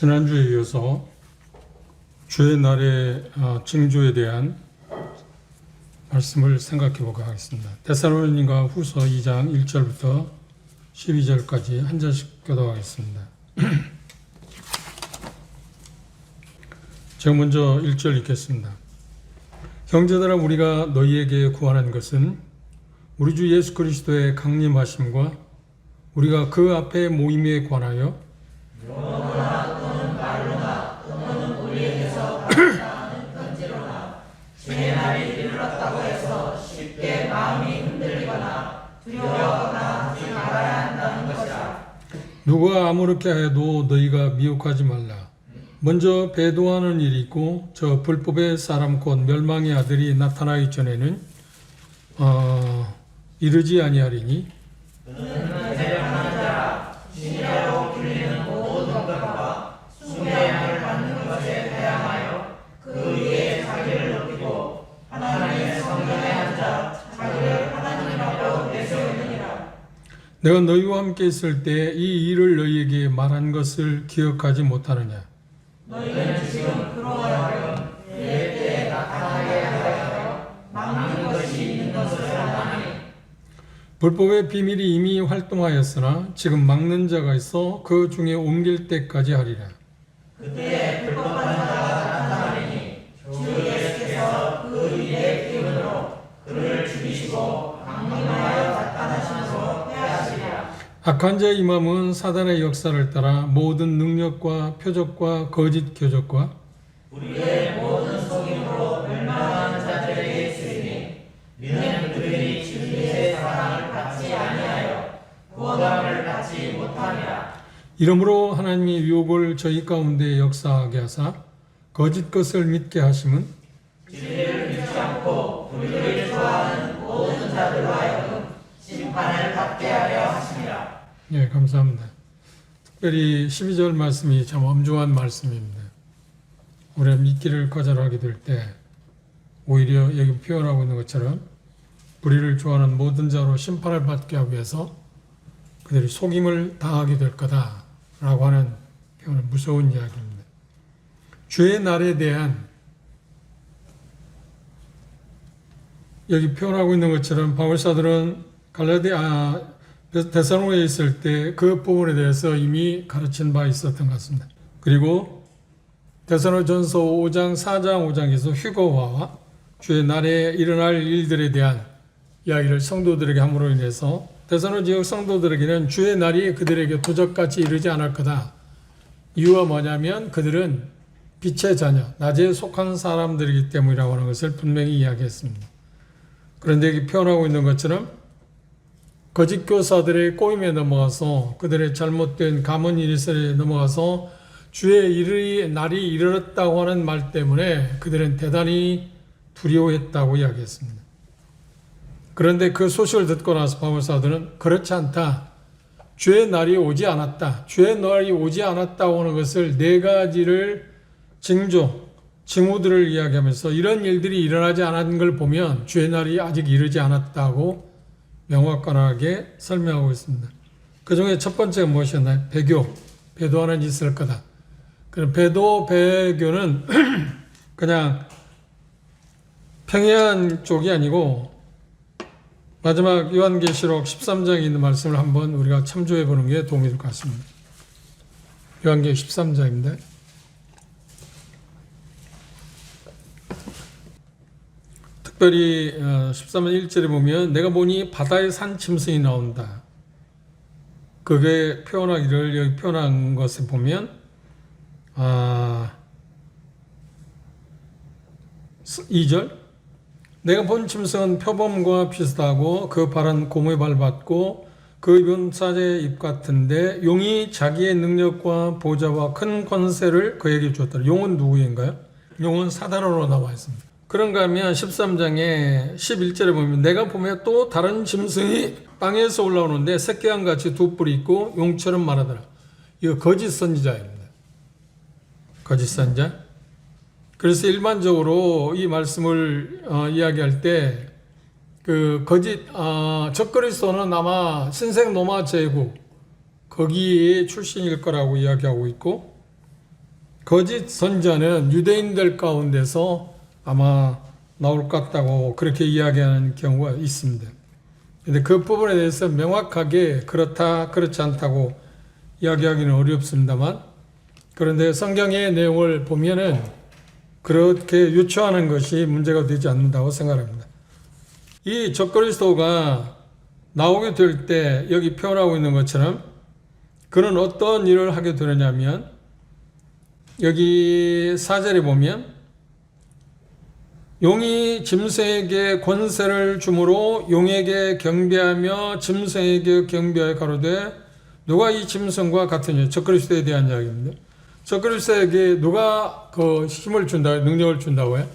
지난주에 이어서 주의 날의 징조에 대한 말씀을 생각해 보도록 하겠습니다. 데살로니가 후서 2장 1절부터 12절까지 한 절씩 교독하겠습니다. 제가 먼저 1절 읽겠습니다. 형제들아, 우리가 너희에게 구하는 것은 우리 주 예수 그리스도의 강림하심과 우리가 그 앞에 모임에 관하여 영어나 또는 말로나 또는 우리에게서 받았다는 편지로나 주의 날이 이르렀다고 해서 쉽게 마음이 흔들리거나 두려워하거나 하지 말아야 한다는 것이라. 누가 아무렇게 해도 너희가 미혹하지 말라. 먼저 배도하는 일이 있고 저 불법의 사람 곧 멸망의 아들이 나타나기 전에는 이르지 아니하리니 내가 너희와 함께 있을 때 이 일을 너희에게 말한 것을 기억하지 못하느냐. 너희는 지금 그로 하여금 내 때에 나타나게 하여 막는 것이 있는 것을 아나니 불법의 비밀이 이미 활동하였으나 지금 막는 자가 있어 그 중에 옮길 때까지 하리라. 그때 불법한 자가 나타나리니 주 예수께서 그 일의 기운으로 그를 죽이시고 강림하여 나타나시면서 패하시리라. 악한 자의 임함은 사단의 역사를 따라 모든 능력과 표적과 거짓 교적과 우리의 모든 속임으로 멸망하는 자들에게 쓰이니 이는 그들이 진리의 사랑을 받지 아니하여 구원함을 받지 못함이라. 이러므로 하나님이 유혹을 저희 가운데 역사하게 하사 거짓 것을 믿게 하심은 진리를 믿지 않고 불의를 좋아하는 모든 자들로 하여금 심판을 받게 하려 하심이라. 네, 감사합니다. 특별히 12절 말씀이 참 엄중한 말씀입니다. 우리가 믿기를 거절하게 될 때 오히려 여기 표현하고 있는 것처럼 불의를 좋아하는 모든 자로 심판을 받게 하기 위해서 그들이 속임을 당하게 될 거다라고 하는 표현은 무서운 이야기입니다. 주의 날에 대한 여기 표현하고 있는 것처럼 바울사들은 데살로니가에 있을 때 그 부분에 대해서 이미 가르친 바 있었던 것 같습니다. 그리고 데살로니가전서 5장, 4장, 5장에서 휴거화와 주의 날에 일어날 일들에 대한 이야기를 성도들에게 함으로 인해서 데살로니가 지역 성도들에게는 주의 날이 그들에게 도적같이 이르지 않을 거다. 이유가 뭐냐면 그들은 빛의 자녀, 낮에 속한 사람들이기 때문이라고 하는 것을 분명히 이야기했습니다. 그런데 여기 표현하고 있는 것처럼 거짓 교사들의 꼬임에 넘어가서 그들의 잘못된 가문 일설에 넘어가서 주의 날이 이르렀다고 하는 말 때문에 그들은 대단히 두려워했다고 이야기했습니다. 그런데 그 소식을 듣고 나서 바울사들은 그렇지 않다. 주의 날이 오지 않았다. 주의 날이 오지 않았다고 하는 것을 네 가지를 징후들을 이야기하면서 이런 일들이 일어나지 않은 걸 보면 주의 날이 아직 이르지 않았다고 명확하게 설명하고 있습니다. 그 중에 첫 번째가 무엇이었나요? 배도하는 있을 거다. 그럼 배교는 그냥 평이한 쪽이 아니고 마지막 요한계시록 13장에 있는 말씀을 한번 우리가 참조해 보는 게 도움이 될 것 같습니다. 요한계시록 13장입니다. 특별히 13장 1절에 보면 내가 보니 바다에 산 짐승이 나온다. 그게 표현하기를 여기 표현한 것을 보면 2절 내가 본 짐승은 표범과 비슷하고 그 발은 곰에 밟았고 그 입은 사자의 입 같은데 용이 자기의 능력과 보좌와 큰 권세를 그에게 주었다. 용은 누구인가요? 용은 사단으로 나와 있습니다. 그런가 하면 13장에 11절에 보면 내가 보면 또 다른 짐승이 땅에서 올라오는데 새끼양같이 두 뿔이 있고 용처럼 말하더라. 이거 거짓 선지자입니다. 거짓 선지자. 그래서 일반적으로 이 말씀을 이야기할 때 그 거짓 적그리스도는 아마 신생 로마 제국 거기에 출신일 거라고 이야기하고 있고 거짓 선자는 유대인들 가운데서 아마 나올 것 같다고 그렇게 이야기하는 경우가 있습니다. 근데 그 부분에 대해서 명확하게 그렇다, 그렇지 않다고 이야기하기는 어렵습니다만, 그런데 성경의 내용을 보면은 그렇게 유추하는 것이 문제가 되지 않는다고 생각합니다. 이 적그리스도가 나오게 될 때 여기 표현하고 있는 것처럼 그는 어떤 일을 하게 되느냐면, 여기 4절에 보면 용이 짐승에게 권세를 주므로 용에게 경배하며 짐승에게 경배하여 가로되 누가 이 짐승과 같으냐. 적그리스도에 대한 이야기입니다. 적그리스도에게 누가 그 힘을 준다, 능력을 준다고요?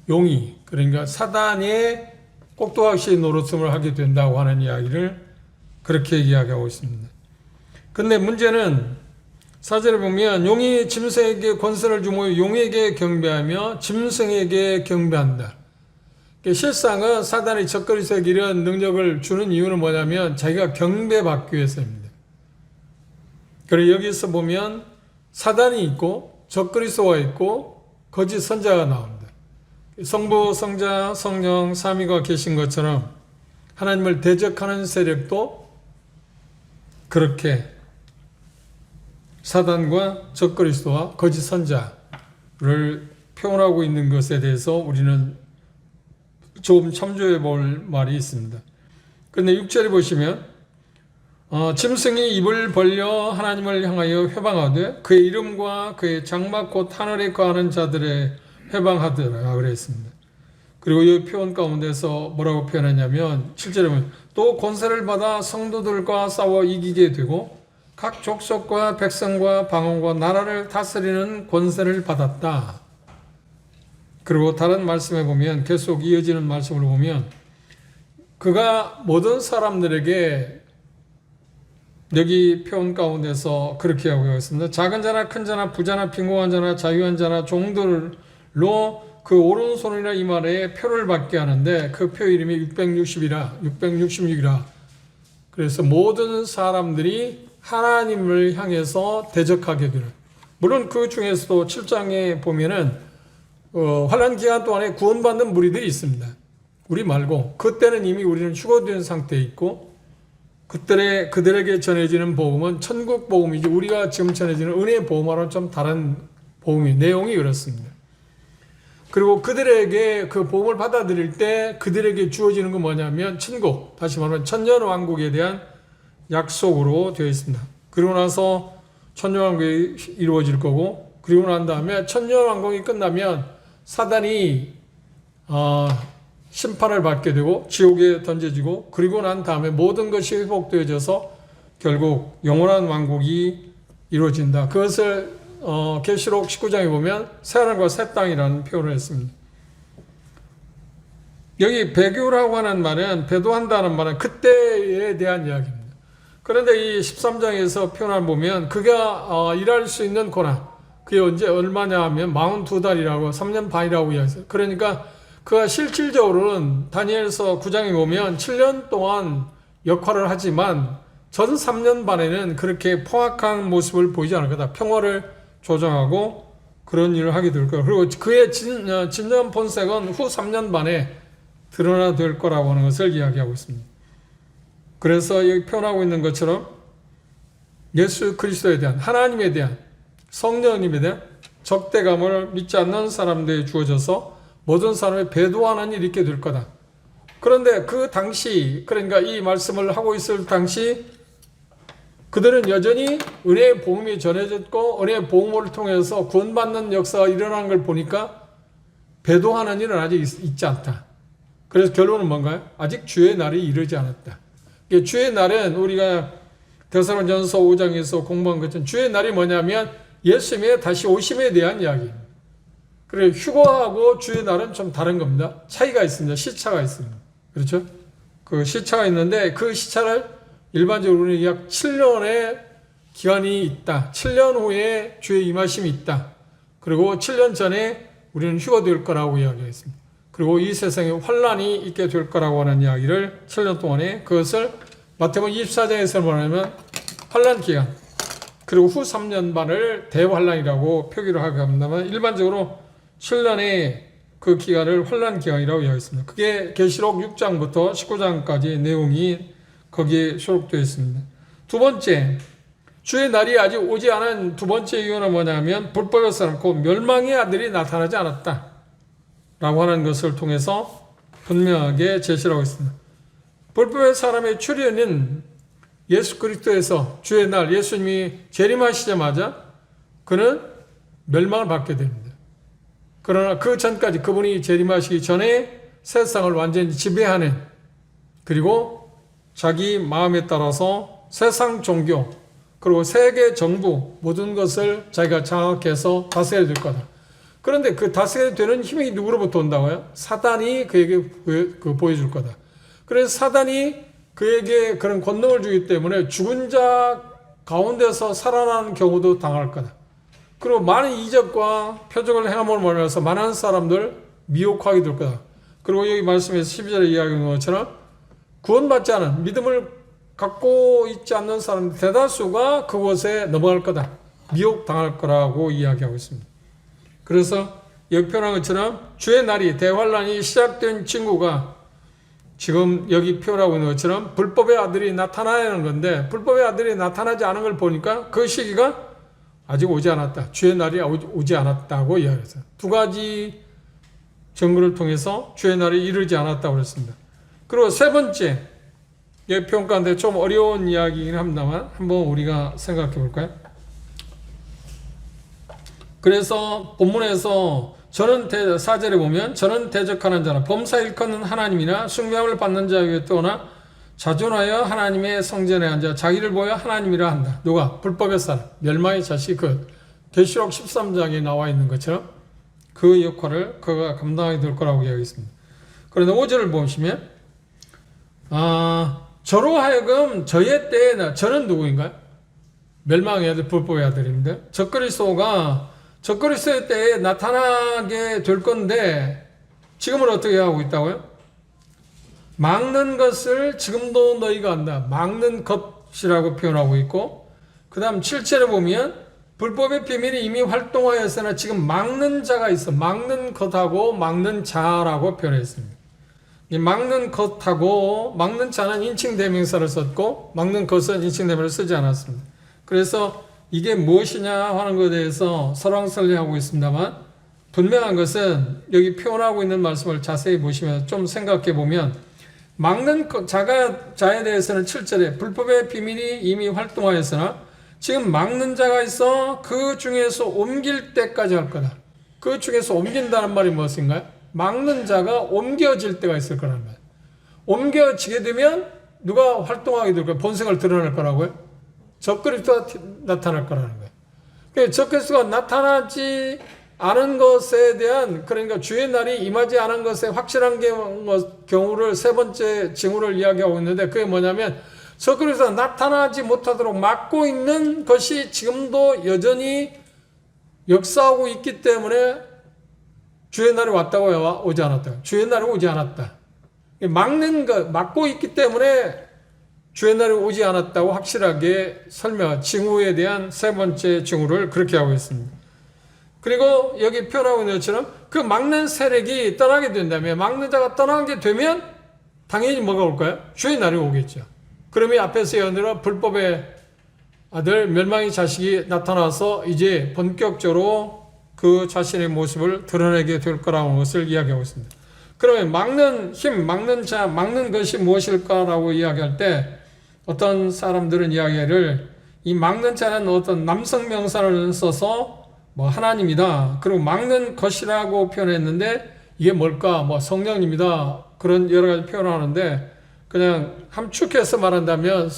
용이, 그러니까 사단이 꼭두각시 노릇을 하게 된다고 하는 이야기를 그렇게 이야기하고 있습니다. 근데 문제는 4절에 보면 용이 짐승에게 권세를 주며 용에게 경배하며 짐승에게 경배한다. 실상은 사단이 적그리스도에게 이런 능력을 주는 이유는 뭐냐면 자기가 경배받기 위해서입니다. 그리고 여기서 보면 사단이 있고 적그리스도가 있고 거짓 선자가 나옵니다. 성부, 성자, 성령, 삼위가 계신 것처럼 하나님을 대적하는 세력도 그렇게 사단과 적그리스도와 거짓 선자를 표현하고 있는 것에 대해서 우리는 조금 참조해 볼 말이 있습니다. 그런데 6절에 보시면 짐승이 입을 벌려 하나님을 향하여 회방하되 그의 이름과 그의 장막 곧 하늘에 거하는 자들의 회방하더라 그랬습니다. 그리고 이 표현 가운데서 뭐라고 표현하냐면 7절에 보면 또 권세를 받아 성도들과 싸워 이기게 되고 각 족속과 백성과 방언과 나라를 다스리는 권세를 받았다. 그리고 다른 말씀에 보면 계속 이어지는 말씀을 보면 그가 모든 사람들에게 여기 표현 가운데서 그렇게 하고 있습니다. 작은 자나 큰 자나 부자나 빈곤한 자나 자유한 자나 종들로 그 오른손이나 이마에 표를 받게 하는데 그 표 이름이 666이라. 그래서 모든 사람들이 하나님을 향해서 대적하게 되는. 물론 그 중에서도 7장에 보면은 환난 기간 동안에 구원받는 무리들이 있습니다. 우리 말고 그때는 이미 우리는 휴거된 상태에 있고 그들에게 전해지는 복음은 천국 복음이지 우리가 지금 전해지는 은혜의 복음과는 좀 다른 복음이 내용이 그렇습니다. 그리고 그들에게 그 복음을 받아들일 때 그들에게 주어지는 건 뭐냐면 천국, 다시 말하면 천년왕국에 대한 약속으로 되어 있습니다. 그리고 나서 천년왕국이 이루어질 거고 그리고 난 다음에 천년왕국이 끝나면 사단이 심판을 받게 되고 지옥에 던져지고 그리고 난 다음에 모든 것이 회복되어져서 결국 영원한 왕국이 이루어진다. 그것을 계시록 19장에 보면 새하늘과 새 땅이라는 표현을 했습니다. 여기 배교라고 하는 말은 배도한다는 말은 그때에 대한 이야기입니다. 그런데 이 13장에서 표현을 보면 그가 일할 수 있는 고난 그게 언제 얼마냐 하면 42달이라고 3년 반이라고 이야기했어요. 그러니까 그가 실질적으로는 다니엘서 9장에 보면 7년 동안 역할을 하지만 전 3년 반에는 그렇게 포악한 모습을 보이지 않을 거다. 평화를 조정하고 그런 일을 하게 될 거예요. 그리고 그의 진정한 본색은 후 3년 반에 드러나될 거라고 하는 것을 이야기하고 있습니다. 그래서 여기 표현하고 있는 것처럼 예수 그리스도에 대한 하나님에 대한 성령님에 대한 적대감을 믿지 않는 사람들에 주어져서 모든 사람이 배도하는 일이 있게 될 거다. 그런데 그 당시 그러니까 이 말씀을 하고 있을 당시 그들은 여전히 은혜의 복음이 전해졌고 은혜의 복음을 통해서 구원받는 역사가 일어나는 걸 보니까 배도하는 일은 아직 있지 않다. 그래서 결론은 뭔가요? 아직 주의 날이 이르지 않았다. 주의 날은 우리가 데살로니가전서 5장에서 공부한 것처럼 주의 날이 뭐냐면 예수님의 다시 오심에 대한 이야기입니다. 그래 휴거하고 주의 날은 좀 다른 겁니다. 차이가 있습니다. 시차가 있습니다. 그렇죠? 그 시차가 있는데 그 시차를 일반적으로는 약 7년의 기간이 있다. 7년 후에 주의 임하심이 있다. 그리고 7년 전에 우리는 휴거될 거라고 이야기했습니다. 그리고 이 세상에 환란이 있게 될 거라고 하는 이야기를 7년 동안에 그것을 마태복음 24장에서 말하면 환란 기간, 그리고 후 3년 반을 대환란이라고 표기를 하고 합니다만 일반적으로 7년의 그 기간을 환란 기간이라고 이야기했습니다. 그게 계시록 6장부터 19장까지 내용이 거기에 수록되어 있습니다. 두 번째, 주의 날이 아직 오지 않은 두 번째 이유는 뭐냐면 불법에서 않고 멸망의 아들이 나타나지 않았다 라고 하는 것을 통해서 분명하게 제시하고 있습니다. 불법의 사람의 출현은 예수 그리스도에서 주의 날 예수님이 재림하시자마자 그는 멸망을 받게 됩니다. 그러나 그 전까지 그분이 재림하시기 전에 세상을 완전히 지배하는 그리고 자기 마음에 따라서 세상 종교 그리고 세계 정부 모든 것을 자기가 장악해서 다스려야 될 거다. 그런데 그 다스려야 되는 힘이 누구로부터 온다고요? 사단이 그에게 보여줄 거다. 그래서 사단이 그에게 그런 권능을 주기 때문에 죽은 자 가운데서 살아나는 경우도 당할 거다. 그리고 많은 이적과 표적을 행함으로 말미암아서 많은 사람들 미혹하게 될 거다. 그리고 여기 말씀에서 12절에 이야기한 것처럼 구원받지 않은 믿음을 갖고 있지 않는 사람 대다수가 그곳에 넘어갈 거다. 미혹당할 거라고 이야기하고 있습니다. 그래서 여기 표현한 것처럼 주의 날이 대환란이 시작된 친구가 지금 여기 표현하고 있는 것처럼 불법의 아들이 나타나야 하는 건데 불법의 아들이 나타나지 않은 걸 보니까 그 시기가 아직 오지 않았다. 주의 날이 오지 않았다고 이야기했어요. 두 가지 증거를 통해서 주의 날이 이르지 않았다고 그랬습니다. 그리고 세 번째, 여기 표현 가운데 좀 어려운 이야기이긴 합니다만 한번 우리가 생각해 볼까요? 그래서 본문에서 저는 4절에 보면 저는 대적하는 자나 범사 일컫는 하나님이나 숭배함을 받는 자에게 떠나 자존하여 하나님의 성전에 앉아 자기를 보여 하나님이라 한다. 누가? 불법의 사람, 멸망의 자식 그 계시록 13장에 나와 있는 것처럼 그 역할을 그가 감당하게 될 거라고 이야기했습니다. 그런데 5절을 보시면 저로 하여금 저의 때에 저는 누구인가요? 멸망의 아들, 불법의 아들입니다. 적그리스도의 때에 나타나게 될 건데 지금은 어떻게 하고 있다고요? 막는 것을 지금도 너희가 안다. 막는 것이라고 표현하고 있고 그 다음 7절에 보면 불법의 비밀이 이미 활동하였으나 지금 막는 자가 있어. 막는 것하고 막는 자라고 표현했습니다. 이 막는 것하고 막는 자는 인칭 대명사를 썼고 막는 것은 인칭 대명사를 쓰지 않았습니다. 그래서 이게 무엇이냐 하는 것에 대해서 설왕설래하고 있습니다만 분명한 것은 여기 표현하고 있는 말씀을 자세히 보시면 좀 생각해 보면 막는 자에 대해서는 7절에 불법의 비밀이 이미 활동하였으나 지금 막는 자가 있어 그 중에서 옮길 때까지 할 거다. 그 중에서 옮긴다는 말이 무엇인가요? 막는 자가 옮겨질 때가 있을 거란 말이에요. 옮겨지게 되면 누가 활동하게 될 거예요? 본성을 드러낼 거라고요? 적그리스도가 나타날 거라는 거예요. 그러니까 적그리스도가 나타나지 않은 것에 대한 그러니까 주의 날이 임하지 않은 것의 확실한 경우를 세 번째 징후를 이야기하고 있는데 그게 뭐냐면 적그리스도가 나타나지 못하도록 막고 있는 것이 지금도 여전히 역사하고 있기 때문에 주의 날이 왔다고 오지 않았다. 주의 날이 오지 않았다. 막는 것, 막고 있기 때문에 주의 날이 오지 않았다고 확실하게 징후에 대한 세 번째 징후를 그렇게 하고 있습니다. 그리고 여기 표현하고 있는 것처럼 그 막는 세력이 떠나게 된다면 막는 자가 떠나게 되면 당연히 뭐가 올까요? 주의 날이 오겠죠. 그러면 앞에서 예언대로 불법의 아들 멸망의 자식이 나타나서 이제 본격적으로 그 자신의 모습을 드러내게 될 거라는 것을 이야기하고 있습니다. 그러면 막는 힘, 막는 자, 막는 것이 무엇일까라고 이야기할 때 어떤 사람들은 이야기를 이 막는 자는 어떤 남성 명사를 써서 뭐 하나님이다. 그리고 막는 것이라고 표현했는데 이게 뭘까? 뭐 성령입니다. 그런 여러 가지 표현을 하는데 그냥 함축해서 말한다면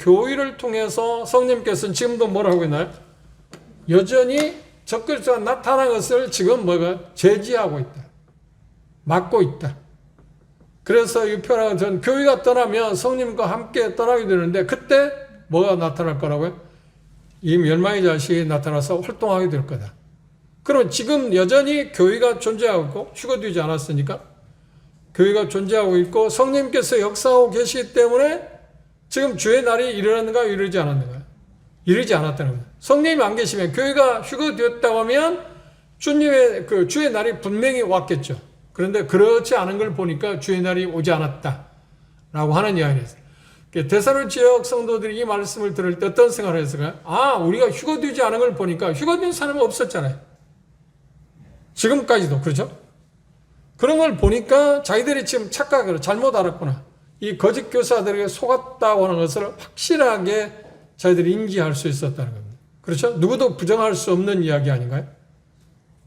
교회를 통해서 성령께서는 지금도 뭘 하고 있나요? 여전히 적그리스도가 나타난 것을 지금 제지하고 있다. 막고 있다. 그래서 이 표현은 전 교회가 떠나면 성령과 함께 떠나게 되는데 그때 뭐가 나타날 거라고요? 이 멸망의 자식이 나타나서 활동하게 될 거다. 그러면 지금 여전히 교회가 존재하고 있고 휴거되지 않았으니까 교회가 존재하고 있고 성령께서 역사하고 계시기 때문에 지금 주의 날이 이르는가 이르지 않았는가? 이르지 않았다는 겁니다. 성령님이 안 계시면 교회가 휴거되었다고 하면 주님의 주의 날이 분명히 왔겠죠. 그런데 그렇지 않은 걸 보니까 주의 날이 오지 않았다라고 하는 이야기를 했어요. 데살로니가 지역 성도들이 이 말씀을 들을 때 어떤 생각을 했을까요? 우리가 휴거되지 않은 걸 보니까 휴거된 사람은 없었잖아요. 지금까지도 그렇죠? 그런 걸 보니까 자기들이 지금 착각을 잘못 알았구나. 이 거짓 교사들에게 속았다고 하는 것을 확실하게 자기들이 인지할 수 있었다는 겁니다. 그렇죠? 누구도 부정할 수 없는 이야기 아닌가요?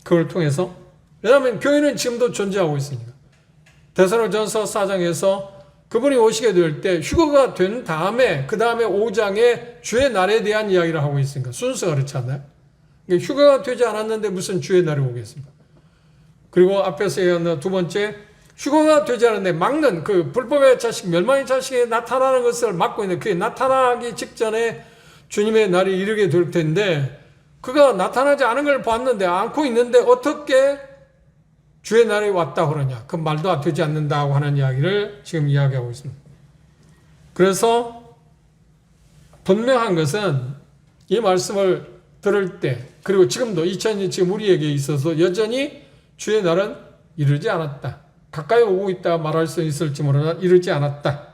그걸 통해서. 왜냐하면 교회는 지금도 존재하고 있으니까. 데살로니가전서 4장에서 그분이 오시게 될 때 휴거가 된 다음에 그 다음에 5장에 주의 날에 대한 이야기를 하고 있으니까 순서가 그렇지 않나요? 휴거가 되지 않았는데 무슨 주의 날이 오겠습니까? 그리고 앞에서 얘기한 두 번째, 휴거가 되지 않았는데 막는 그 불법의 자식, 멸망의 자식이 나타나는 것을 막고 있는데 그게 나타나기 직전에 주님의 날이 이르게 될 텐데 그가 나타나지 않은 걸 봤는데 않고 있는데 어떻게 주의 날이 왔다 그러냐. 그 말도 되지 않는다고 하는 이야기를 지금 이야기하고 있습니다. 그래서 분명한 것은 이 말씀을 들을 때 그리고 지금도 2000년 지금 우리에게 있어서 여전히 주의 날은 이르지 않았다. 가까이 오고 있다 말할 수 있을지 모르나 이르지 않았다.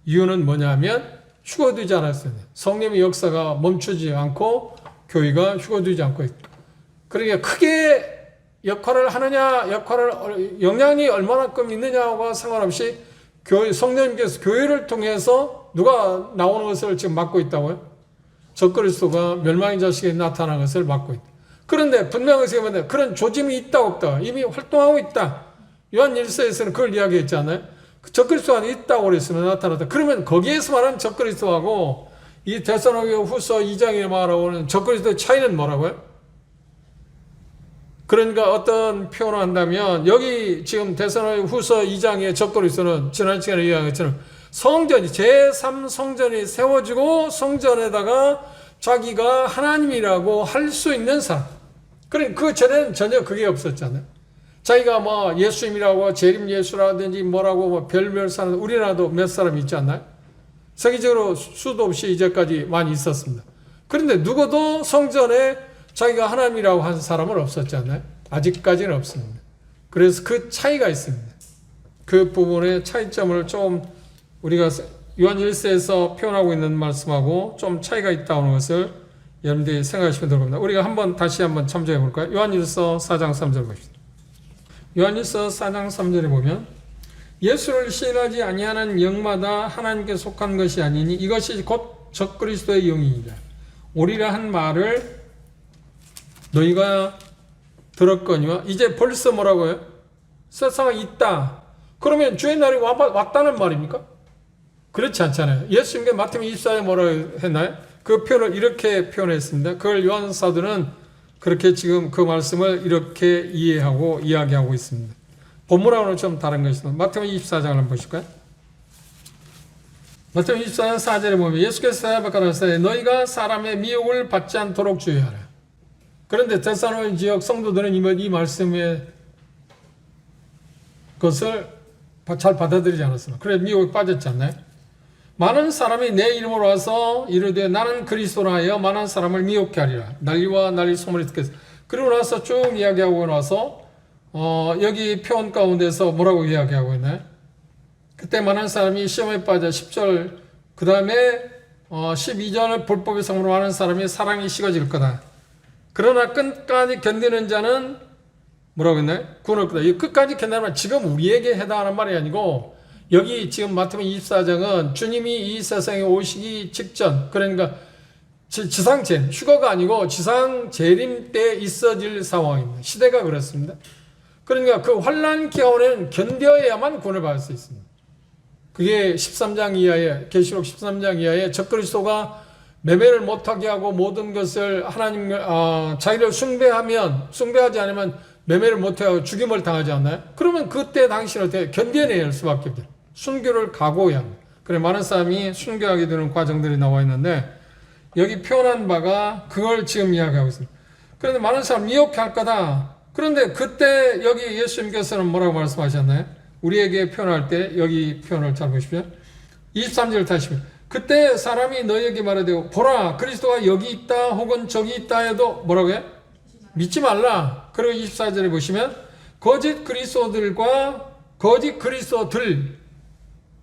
이유는 뭐냐면 휴거되지 않았어요. 성령의 역사가 멈추지 않고 교회가 휴거되지 않고 있다. 그러니까 크게 역할을 하느냐, 영향이 얼마나큼 있느냐와 상관없이 성령님께서 교회를 통해서 누가 나오는 것을 지금 막고 있다고요? 적그리스도가 멸망의 자식에 나타나는 것을 막고 있다. 그런데 분명하게 보면 그런 조짐이 있다 없다 이미 활동하고 있다. 요한 1서에서는 그걸 이야기했지 않나요? 적그리스도 안에 있다고 그랬으면 나타났다. 그러면 거기에서 말하는 적그리스도하고 이 데살로니가 후서 2장에 말하고는 적그리스도의 차이는 뭐라고요? 그러니까 어떤 표현을 한다면 여기 지금 데살로니가 후서 2장의 적그리스도는 지난 시간에 이야기한 것처럼 성전이 제3성전이 세워지고 성전에다가 자기가 하나님이라고 할 수 있는 사람. 그러니까 그 전에는 전혀 그게 없었잖아요. 자기가 뭐 예수님이라고 재림 예수라든지 뭐라고 뭐 별별 사람 우리나라도 몇 사람 있지 않나요? 세계적으로 수도 없이 이제까지 많이 있었습니다. 그런데 누구도 성전에 자기가 하나님이라고 한 사람은 없었지 않나요? 아직까지는 없습니다. 그래서 그 차이가 있습니다. 그 부분의 차이점을 좀 우리가 요한 1서에서 표현하고 있는 말씀하고 좀 차이가 있다는 것을 여러분들이 생각하시면 될 겁니다. 우리가 다시 한번 참조해 볼까요? 요한 1서 4장 3절 봅시다. 요한 1서 4장 3절에 보면 예수를 신하지 아니하는 영마다 하나님께 속한 것이 아니니 이것이 곧 적그리스도의 영이니라. 오리라 한 말을 너희가 들었거니와 이제 벌써 뭐라고요? 세상에 있다. 그러면 주의 날이 왔다는 말입니까? 그렇지 않잖아요. 예수님께 마태복음 24에 뭐라고 했나요? 그 표현을 이렇게 표현했습니다. 그걸 요한 사도는 그렇게 지금 그 말씀을 이렇게 이해하고 이야기하고 있습니다. 본문하고는 좀 다른 것입니다. 마태복음 24장을 한번 보실까요? 마태복음 24장 4절에 보면 예수께서 대답하시되 너희가 사람의 미혹을 받지 않도록 주의하라. 그런데 데살로니가 지역 성도들은 이 말씀의 것을 잘 받아들이지 않았습니다. 그래 미혹에 빠졌지 않나요? 많은 사람이 내 이름으로 와서 이르되 나는 그리스도라 하여 많은 사람을 미혹케 하리라. 난리와 난리 소문이 듣겠어. 그리고 나서 쭉 이야기하고 나서 여기 표현 가운데서 뭐라고 이야기하고 있나요? 그때 많은 사람이 시험에 빠져 10절 그 다음에 12절을 불법의 성으로 하는 사람이 사랑이 식어질 거다. 그러나 끝까지 견디는 자는 뭐라고 했나요? 구원을 거다. 이 끝까지 견디는 말 지금 우리에게 해당하는 말이 아니고 여기 지금 마태복음 24장은 주님이 이 세상에 오시기 직전 그러니까 지상재림 휴거가 아니고 지상재림 때 있어질 상황입니다. 시대가 그렇습니다. 그러니까 그 환난 기간에는 견뎌야만 구원을 받을 수 있습니다. 그게 13장 이하에 계시록 13장 이하에 적그리스도가 매매를 못하게 하고 모든 것을 하나님을 자기를 숭배하지 않으면 매매를 못하고 죽임을 당하지 않나요? 그러면 그때 당신을 견뎌내야 할 수밖에 없죠. 순교를 각오해야 합니다. 그래 많은 사람이 순교하게 되는 과정들이 나와 있는데 여기 표현한 바가 그걸 지금 이야기하고 있습니다. 그런데 많은 사람 미혹해 할 거다. 그런데 그때 여기 예수님께서는 뭐라고 말씀하셨나요? 우리에게 표현할 때 여기 표현을 잘 보십시오. 23절 다시 보십시오. 그때 사람이 너희에게 말하되 보라 그리스도가 여기 있다 혹은 저기 있다 해도 뭐라고 해? 믿지 말라. 그리고 24절에 보시면 거짓 그리스도들과 거짓 그리스도들,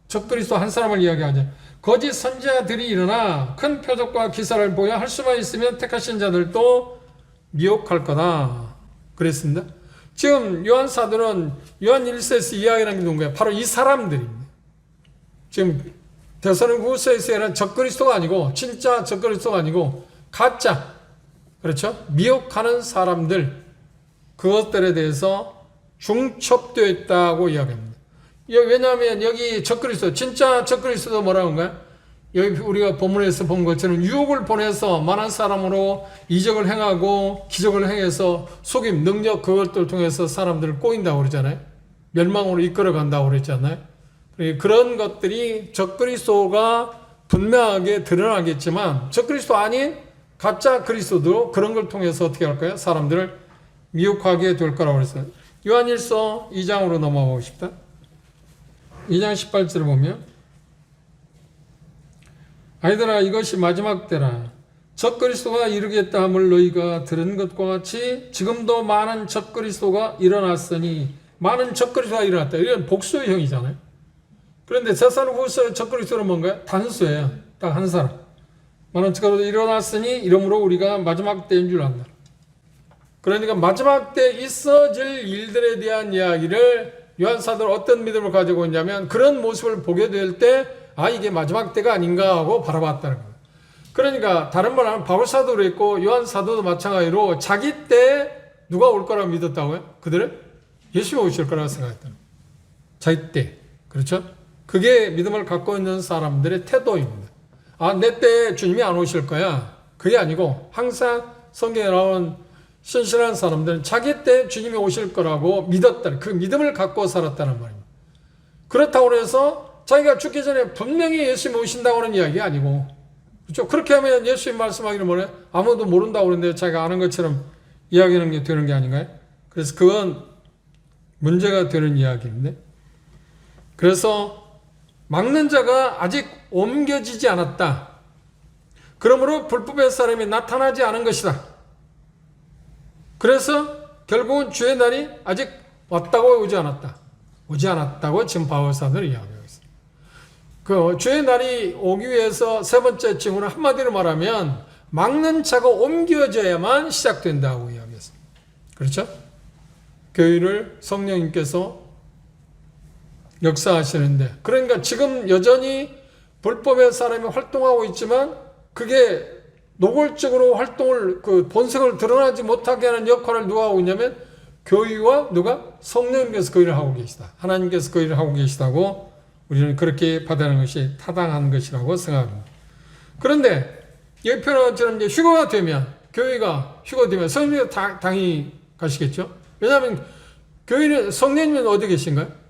적그리스도 한 사람을 이야기하죠. 거짓 선지자들이 일어나 큰 표적과 기사를 보여 할 수만 있으면 택하신 자들도 미혹할 거다. 그랬습니다. 지금 요한 사도는 요한 1서에서 이야기하는 게 누군가요? 바로 이 사람들입니다. 지금 데살로니가후서에서 얘기하는 적그리스도가 아니고 진짜 적그리스도가 아니고 가짜, 그렇죠? 미혹하는 사람들, 그것들에 대해서 중첩되어 있다고 이야기합니다. 왜냐하면 여기 적그리스도, 진짜 적그리스도 뭐라고 한가요? 여기 우리가 본문에서 본 것처럼 유혹을 보내서 많은 사람으로 이적을 행하고 기적을 행해서 속임, 능력 그것들을 통해서 사람들을 꼬인다고 그러잖아요. 멸망으로 이끌어 간다고 그랬잖아요. 그런 것들이 적그리스도가 분명하게 드러나겠지만 적그리스도 아닌 가짜 그리스도도 그런 걸 통해서 어떻게 할까요? 사람들을 미혹하게 될 거라고 그랬어요. 요한일서 2장으로 넘어가고 싶다. 2장 18절을 보면 아이들아 이것이 마지막 때라. 적그리스도가 이르겠다 함을 너희가 들은 것과 같이 지금도 많은 적그리스도가 일어났으니, 많은 적그리스도가 일어났다. 이건 복수형이잖아요. 그런데 데살로니가후서 적그리스도는 뭔가요? 단수예요. 딱 한 사람. 많은 적그리스도가 일어났으니 이러므로 우리가 마지막 때인 줄 안다. 그러니까 마지막 때 있어질 일들에 대한 이야기를 요한사도는 어떤 믿음을 가지고 있냐면 그런 모습을 보게 될 때 아 이게 마지막 때가 아닌가 하고 바라봤다는 거예요. 그러니까 다른 말로 하면 바울사도도 그랬고 요한사도도 마찬가지로 자기 때 누가 올 거라고 믿었다고요? 그들은 예수님이 오실 거라고 생각했다는 거예요. 자기 때. 그렇죠? 그게 믿음을 갖고 있는 사람들의 태도입니다. 아, 내 때 주님이 안 오실 거야. 그게 아니고 항상 성경에 나오는 신실한 사람들은 자기 때 주님이 오실 거라고 믿었다는, 그 믿음을 갖고 살았다는 말입니다. 그렇다고 해서 자기가 죽기 전에 분명히 예수님이 오신다고 하는 이야기가 아니고, 그렇죠? 그렇게 하면 예수님 말씀하기를 뭐래? 아무도 모른다고 그러는데 자기가 아는 것처럼 이야기하는 게 되는 게 아닌가요? 그래서 그건 문제가 되는 이야기인데, 그래서 막는 자가 아직 옮겨지지 않았다. 그러므로 불법의 사람이 나타나지 않은 것이다. 그래서 결국은 주의 날이 아직 왔다고 오지 않았다. 오지 않았다고 지금 바울사도는 이야기하고 있습니다. 그 주의 날이 오기 위해서 세 번째 징후는 한마디로 말하면 막는 자가 옮겨져야만 시작된다고 이야기했습니다. 그렇죠? 교회를 성령님께서 역사하시는데, 그러니까 지금 여전히 불법의 사람이 활동하고 있지만 그게 노골적으로 활동을, 그 본색을 드러나지 못하게 하는 역할을 누가 하고 있냐면 교회와 누가? 성령님께서 그 일을 하고 계시다. 하나님께서 그 일을 하고 계시다고 우리는 그렇게 받아들이는 것이 타당한 것이라고 생각합니다. 그런데 여기 표현한 것처럼 이제 휴거가 되면, 교회가 휴거되면 성령님이 당연히 가시겠죠. 왜냐하면 교회는, 성령님은 어디 계신가요?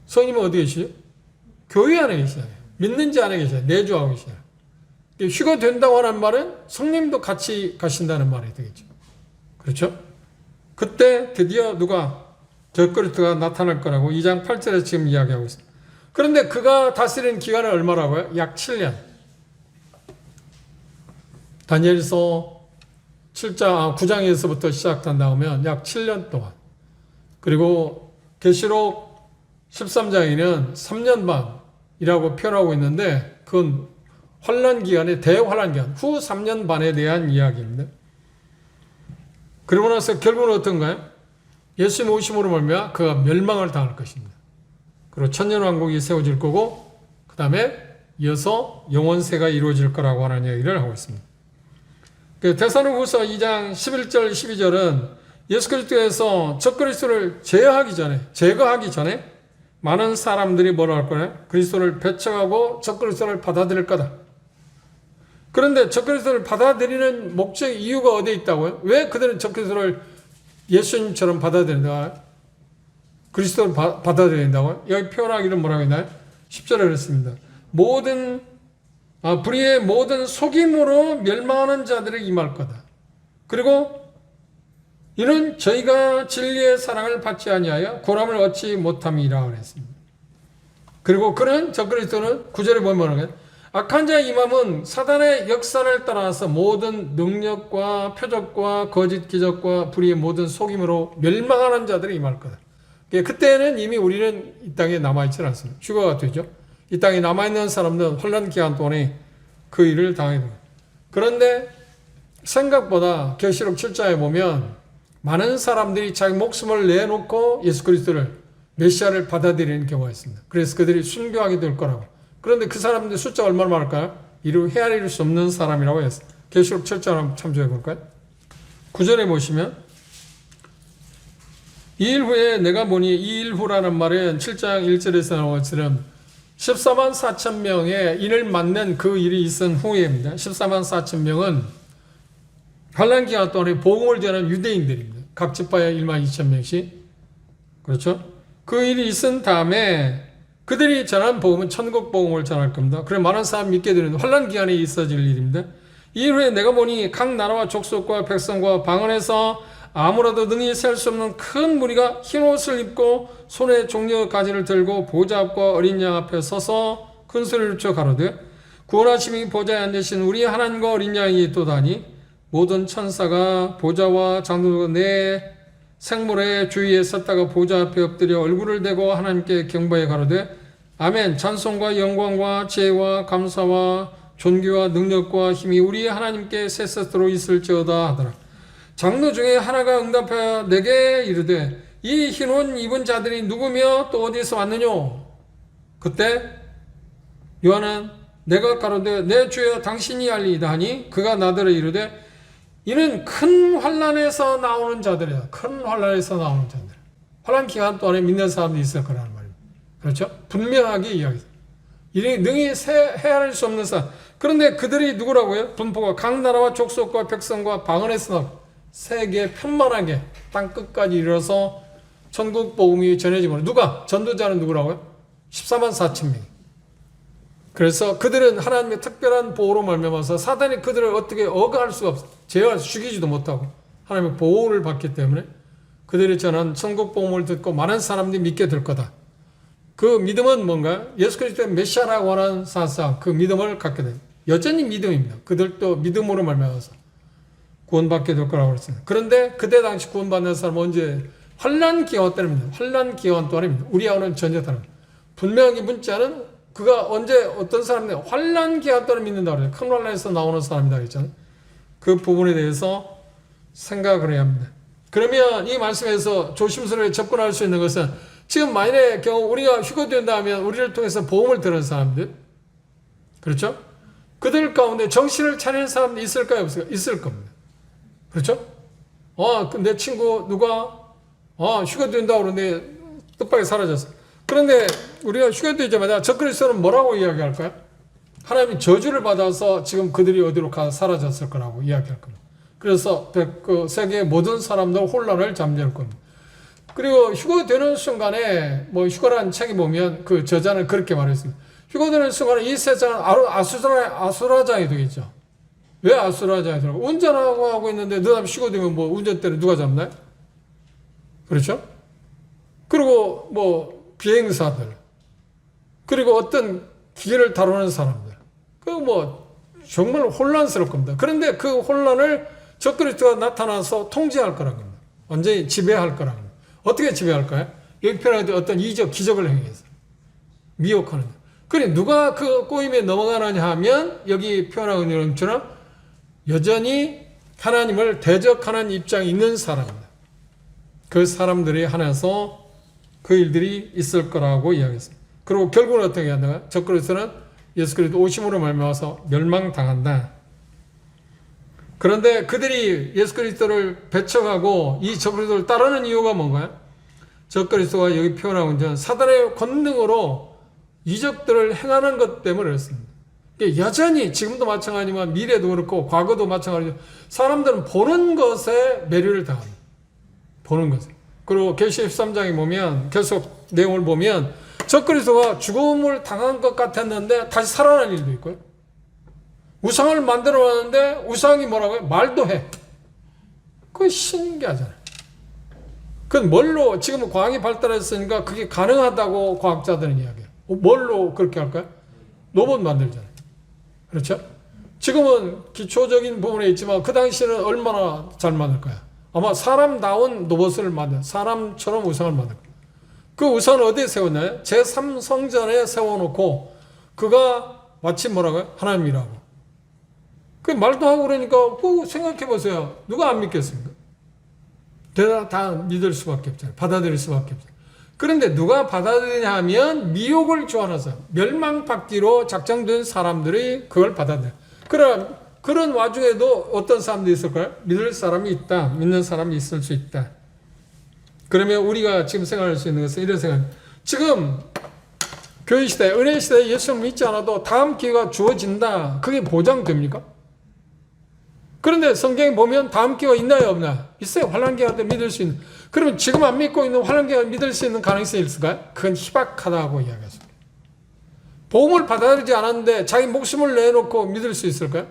성령님은 어디 계시죠? 교회 안에 계시잖아요. 믿는지 안에 계시잖아요. 내주하고 계시잖아요. 휴거된다고 하는 말은 성령님도 같이 가신다는 말이 되겠죠. 그렇죠? 그때 드디어 누가? 적그리스도가 나타날 거라고 2장 8절에 지금 이야기하고 있습니다. 그런데 그가 다스리는 기간은 얼마라고요? 약 7년. 다니엘서 9장에서부터 시작한다면 약 7년 동안. 그리고 계시록 13장에는 3년 반이라고 표현하고 있는데 그건 환란 기간의 대환란 기간, 후 3년 반에 대한 이야기입니다. 그러고 나서 결국은 어떤가요? 예수님 오심으로 말미암아 그가 멸망을 당할 것입니다. 그리고 천년왕국이 세워질 거고 그 다음에 이어서 영원세가 이루어질 거라고 하는 이야기를 하고 있습니다. 데살로니가후서 2장 11절 12절은 예수 그리스도에서 적그리스도를 제거하기 전에 많은 사람들이 뭐라 할 거냐? 그리스도를 배척하고 적그리스도를 받아들일 거다. 그런데 적그리스도를 받아들이는 목적 이유가 어디에 있다고요? 왜 그들은 적그리스도를 예수님처럼 받아들인다? 그리스도를 받아들인다고요? 여기 표현하기를 뭐라고 했나요? 10절에 그랬습니다. 불의의 모든 속임으로 멸망하는 자들을 임할 거다. 그리고 이는 저희가 진리의 사랑을 받지 아니하여 구원함을 얻지 못함이라 그랬습니다. 그리고 그는 적그리스도는 9절에 보면 뭐라고요? 악한 자의 임함은 사단의 역사를 따라서 모든 능력과 표적과 거짓 기적과 불의의 모든 속임으로 멸망하는 자들이 임할 거다. 그때는 이미 우리는 이 땅에 남아있지 않습니다. 휴가가 되죠. 이 땅에 남아있는 사람들은 환란 기간 동안에 그 일을 당하게 됩니다. 그런데 생각보다 계시록 7장에 보면 많은 사람들이 자기 목숨을 내놓고 예수 그리스도를 메시아를 받아들이는 경우가 있습니다. 그래서 그들이 순교하게 될 거라고. 그런데 그 사람들 숫자가 얼마나 많을까요? 이루 헤아릴 수 없는 사람이라고 했어요. 계시록 7장을 한번 참조해 볼까요? 9절에 보시면 이 일 후에 내가 보니 이 일 후라는 말은 7장 1절에서 나온 것처럼 14만 4천 명의 인을 맞는 그 일이 있은 후에입니다. 14만 4천 명은 환란 기간 동안에 복음을 전하는 유대인들입니다. 각 지파에 1만 2천 명씩. 그렇죠? 그 일이 있은 다음에 그들이 전한 복음은 천국 복음을 전할 겁니다. 그래 많은 사람이 믿게 되는 환란 기간에 있어질 일입니다. 이 후에 내가 보니 각 나라와 족속과 백성과 방언에서 아무라도 능히 셀 수 없는 큰 무리가 흰 옷을 입고 손에 종려 가지를 들고 보좌 앞과 어린 양 앞에 서서 큰 소리를 쳐 가로되 구원하심이 보좌에 앉으신 우리 하나님과 어린 양이 있도다니 모든 천사가 보좌와 장로가 내 생물의 주위에 섰다가 보좌 앞에 엎드려 얼굴을 대고 하나님께 경배해 가로되 아멘. 찬송과 영광과 지혜와 감사와 존귀와 능력과 힘이 우리 하나님께 세세토록 있을지어다 하더라. 장로 중에 하나가 응답하여 내게 이르되 이 흰 옷 입은 자들이 누구며 또 어디서 왔느냐? 그때 요한은 내가 가로되 내 주여 당신이 알리이다 하니 그가 나더러 이르되 이는 큰 환란에서 나오는 자들이다. 큰 환란에서 나오는 자들. 환란 기간 동안에 믿는 사람들이 있을 거라는 말입니다. 그렇죠? 분명하게 이야기합니다. 이를 능히 헤아릴 수 없는 사람. 그런데 그들이 누구라고요? 분포가 각 나라와 족속과 백성과 방언에서 나오고 세계 편만하게 땅 끝까지 이르러서 천국 복음이 전해지면 누가? 전도자는 누구라고요? 14만 4천 명. 그래서 그들은 하나님의 특별한 보호로 말미암아서 사단이 그들을 어떻게 억압할 수가 없어요. 제어할 수 죽이지도 못하고 하나님의 보호를 받기 때문에 그들이 전한 천국 복음을 듣고 많은 사람들이 믿게 될 거다. 그 믿음은 뭔가요? 예수 그리스도의 메시아라고 하는 사상, 그 믿음을 갖게 됩니다. 여전히 믿음입니다. 그들도 믿음으로 말미암아서 구원받게 될 거라고 그랬습니다. 그런데 그때 당시 구원받는 사람은 언제? 환란 기간 때문입니다. 환란 기간 동안입니다. 우리하고는 전혀 다릅니다. 분명히 문자는 그가 언제 어떤 사람인데 환란 기간 동안 믿는다고 그래요. 큰 환란에서 나오는 사람이다 그랬잖아요. 그 부분에 대해서 생각을 해야 합니다. 그러면 이 말씀에서 조심스럽게 접근할 수 있는 것은 지금 만일의 경우 우리가 휴거된다 하면 우리를 통해서 보험을 들은 사람들, 그렇죠? 그들 가운데 정신을 차리는 사람들이 있을까요? 없을까요? 있을 겁니다. 그렇죠? 내 친구 누가 휴거된다고 그러는데 뜻밖에 사라졌어. 그런데 우리가 휴거되자마자 적그리스도는 뭐라고 이야기할까요? 하나님이 저주를 받아서 지금 그들이 어디로 가 사라졌을 거라고 이야기할 겁니다. 그래서 그 세계의 모든 사람들 혼란을 잠재울 겁니다. 그리고 휴거되는 순간에 휴거라는 책이 보면 그 저자는 그렇게 말했습니다. 휴거되는 순간에 이 세상은 아수라장이 되겠죠. 왜 아수라장이 되고 운전하고 하고 있는데 너 다음에 휴거되면 운전대를 누가 잡나요? 그렇죠? 그리고 비행사들, 그리고 어떤 기계를 다루는 사람들, 정말 혼란스러울 겁니다. 그런데 그 혼란을 적그리스도가 나타나서 통제할 거라는 겁니다. 완전히 지배할 거라는 겁니다. 어떻게 지배할까요? 여기 표현할 어떤 기적을 행해서 미혹하는 거예요. 그래 누가 그 꼬임에 넘어가느냐 하면 여기 표현하고 있는 것처럼 여전히 하나님을 대적하는 입장에 있는 사람입니다. 그 사람들이 하나서 그 일들이 있을 거라고 이야기했습니다. 그리고 결국은 어떻게 한다고요? 적그리스도는 예수 그리스도 오심으로 말미암아서 멸망당한다. 그런데 그들이 예수 그리스도를 배척하고 이 적그리스도를 따르는 이유가 뭔가요? 적그리스도가 여기 표현하고 있는 사단의 권능으로 이적들을 행하는 것 때문에 그렇습니다. 여전히 지금도 마찬가지지만 미래도 그렇고 과거도 마찬가지죠. 사람들은 보는 것에 매료를 당합니다. 보는 것에. 그리고 계시 13장에 보면 계속 내용을 보면 적그리스도가 죽음을 당한 것 같았는데 다시 살아난 일도 있고요. 우상을 만들어 놨는데 우상이 뭐라고요? 말도 해. 그건 신기하잖아요. 그건 뭘로 지금은 과학이 발달했으니까 그게 가능하다고 과학자들은 이야기해요. 뭘로 그렇게 할까요? 로봇 만들잖아요. 그렇죠? 지금은 기초적인 부분에 있지만 그 당시에는 얼마나 잘 만들까요? 아마 사람다운 로봇을 사람처럼 우상을 만들 거예요. 그 우상을 어디에 세웠나요? 제3성전에 세워놓고 그가 마치 뭐라고요? 하나님이라고. 그 말도 하고 그러니까 생각해 보세요. 누가 안 믿겠습니까? 다 믿을 수밖에 없잖아요. 받아들일 수밖에 없잖아요. 그런데 누가 받아들이냐 하면 미혹을 좋아해서 멸망받기로 작정된 사람들이 그걸 받아들여요. 그런 와중에도 어떤 사람들이 있을까요? 믿을 사람이 있다. 믿는 사람이 있을 수 있다. 그러면 우리가 지금 생각할 수 있는 것은 이런 생각. 지금 교회 시대, 은혜 시대에 예수를 믿지 않아도 다음 기회가 주어진다. 그게 보장됩니까? 그런데 성경에 보면 다음 기회가 있나요, 없나요? 있어요. 환난기가 때 믿을 수 있는. 그러면 지금 안 믿고 있는 환난기가 믿을 수 있는 가능성이 있을까요? 그건 희박하다고 이야기했습니다. 복음을 받아들이지 않았는데 자기 목숨을 내놓고 믿을 수 있을까요?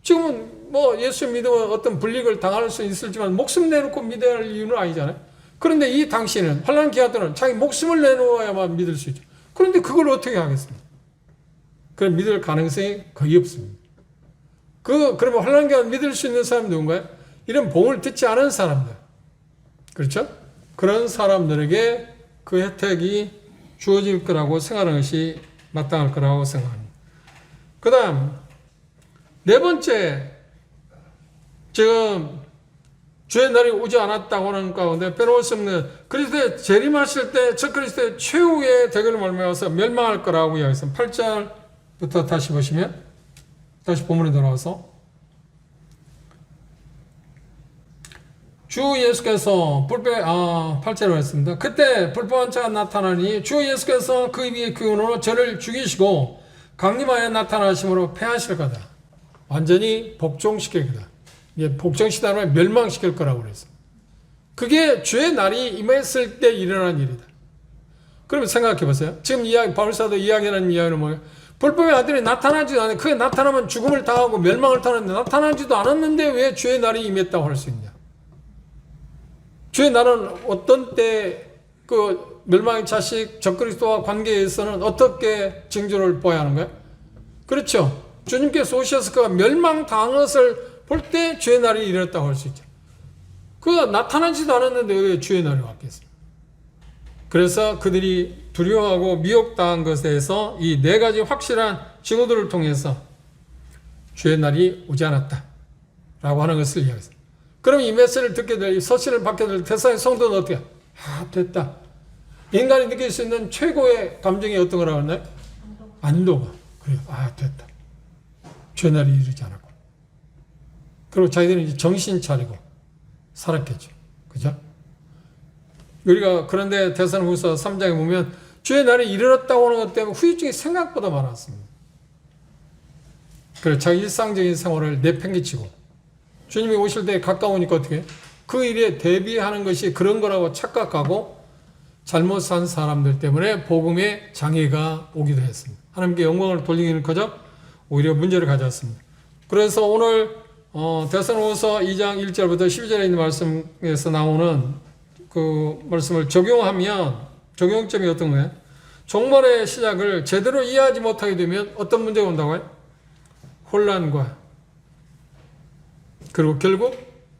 지금은 뭐 예수 믿으면 어떤 불이익을 당할 수 있을지만 목숨 내놓고 믿어야 할 이유는 아니잖아요. 그런데 이 당시에는 환난 기간 때는 자기 목숨을 내놓아야만 믿을 수 있죠. 그런데 그걸 어떻게 하겠습니까? 그럼 믿을 가능성이 거의 없습니다. 그러면 환난 기간 믿을 수 있는 사람이 누군가요? 이런 복음을 듣지 않은 사람들. 그렇죠? 그런 사람들에게 그 혜택이 주어질 거라고 생각하는 것이 마땅할 거라고 생각합니다. 그 다음, 네 번째, 지금 주의 날이 오지 않았다고 하는 가운데 빼놓을 수 없는 그리스도의 재림하실 때 저 그리스도의 최후의 대결을 말미암아서 멸망할 거라고 이야기했습니다. 8절부터 다시 보시면 다시 본문에 돌아와서 주 예수께서 8절에 했습니다. 그때 불법한 자가 나타나니 주 예수께서 그 위에 기운으로 저를 죽이시고 강림하여 나타나심으로 패하실 거다. 완전히 복종시킬 거다. 복종시키다면 멸망시킬 거라고 그랬어요. 그게 주의 날이 임했을 때 일어난 일이다. 그러면 생각해 보세요. 지금 바울사도 이야기하는 이야기는 뭐예요? 불법의 아들이 나타나지도 않았는데 그게 나타나면 죽음을 당하고 멸망을 당하는데 나타나지도 않았는데 왜 주의 날이 임했다고 할 수 있냐? 주의 날은 어떤 때 그 멸망의 자식 적그리스도와 관계에서는 어떻게 징조를 보여야 하는 거예요? 그렇죠. 주님께서 오셔서 그가 멸망당한 것을 볼 때 주의 날이 일어났다고 할 수 있죠. 그가 나타나지도 않았는데 왜 주의 날이 왔겠습니까? 그래서 그들이 두려워하고 미혹당한 것에 대해서 이 네 가지 확실한 징후들을 통해서 주의 날이 오지 않았다 라고 하는 것을 이야기했습니다. 그럼 이 메시지를 듣게 될, 이 서신을 받게 될 대사의 성도는 어떻게? 됐다. 인간이 느낄 수 있는 최고의 감정이 어떤 거라고 했나요? 안도가. 그래요. 됐다. 주의 날이 이르지 않았고. 그리고 자기들은 이제 정신 차리고 살았겠죠. 그죠? 우리가 그런데 데살로니가후서 3장에 보면 주의 날이 이르렀다고 하는 것 때문에 후유증이 생각보다 많았습니다. 그래서 자기 일상적인 생활을 내팽개치고 주님이 오실 때 가까우니까 어떻게 해요? 그 일에 대비하는 것이 그런 거라고 착각하고 잘못 산 사람들 때문에 복음에 장애가 오기도 했습니다. 하나님께 영광을 돌리기는 커녕 오히려 문제를 가져왔습니다. 그래서 오늘 데살로니가후서 2장 1절부터 12절에 있는 말씀에서 나오는 그 말씀을 적용하면 적용점이 어떤 거예요? 종말의 시작을 제대로 이해하지 못하게 되면 어떤 문제가 온다고요? 혼란과 그리고 결국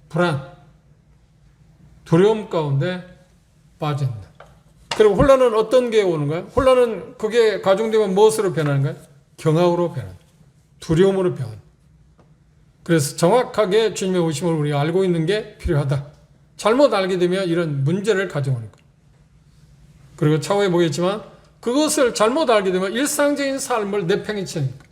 불안, 두려움 가운데 빠진다. 그리고 혼란은 어떤 게 오는가요? 혼란은 그게 가중되면 무엇으로 변하는가요? 경악으로 변한다. 두려움으로 변한다. 그래서 정확하게 주님의 오심을 우리가 알고 있는 게 필요하다. 잘못 알게 되면 이런 문제를 가져오는 거예요. 그리고 차후에 보겠지만 그것을 잘못 알게 되면 일상적인 삶을 내팽개치는 거예요.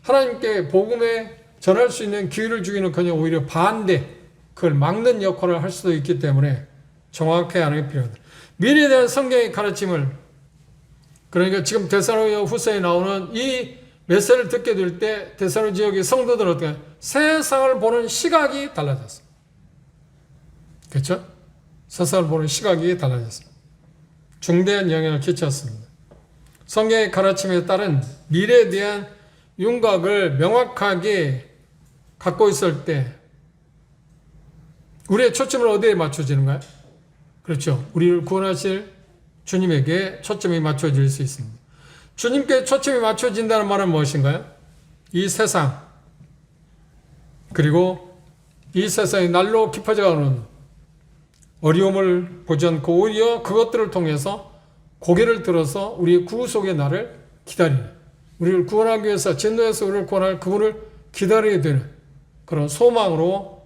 하나님께 복음에 전할 수 있는 기회를 주기는커녕 오히려 반대, 그걸 막는 역할을 할 수도 있기 때문에 정확하게 하는 게 필요하다. 미래에 대한 성경의 가르침을, 그러니까 지금 데살로니가 후서에 나오는 이 메시지를 듣게 될 때 데살로니가 지역의 성도들은 어떻게 세상을 보는 시각이 달라졌어요. 그렇죠? 세상을 보는 시각이 달라졌습니다. 중대한 영향을 끼쳤습니다. 성경의 가르침에 따른 미래에 대한 윤곽을 명확하게 갖고 있을 때 우리의 초점을 어디에 맞춰지는가요? 그렇죠. 우리를 구원하실 주님에게 초점이 맞춰질 수 있습니다. 주님께 초점이 맞춰진다는 말은 무엇인가요? 이 세상, 그리고 이 세상이 날로 깊어져가는 어려움을 보지 않고 오히려 그것들을 통해서 고개를 들어서 우리의 구속의 날을 기다리는, 우리를 구원하기 위해서 진노에서 우리를 구원할 그분을 기다리게 되는 그런 소망으로